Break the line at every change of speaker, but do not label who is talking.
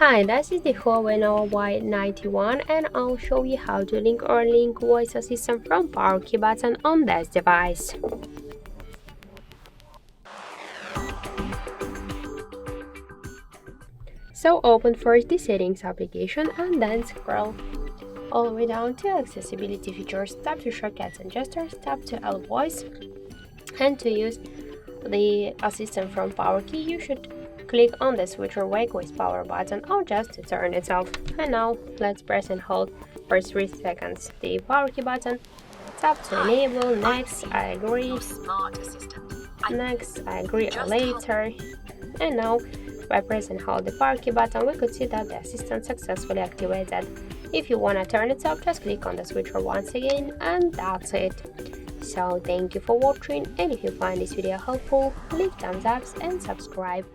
Hi, this is the HUAWEI Nova Y91 and I'll show you how to link or unlink voice assistant from power key button on this device. So open first the settings application and then scroll all the way down to accessibility features. Tap to shortcuts and gestures, tap to L voice, and to use the assistant from power key you should click on the switch or wake voice power button or just to turn it off. And now let's press and hold for 3 seconds the power key button. Tap to enable, next, I agree, next, I agree later. And now by pressing and hold the power key button we could see that the assistant successfully activated. If you want to turn it off, just click on the switcher once again and that's it. So thank you for watching, and if you find this video helpful, leave thumbs up and subscribe.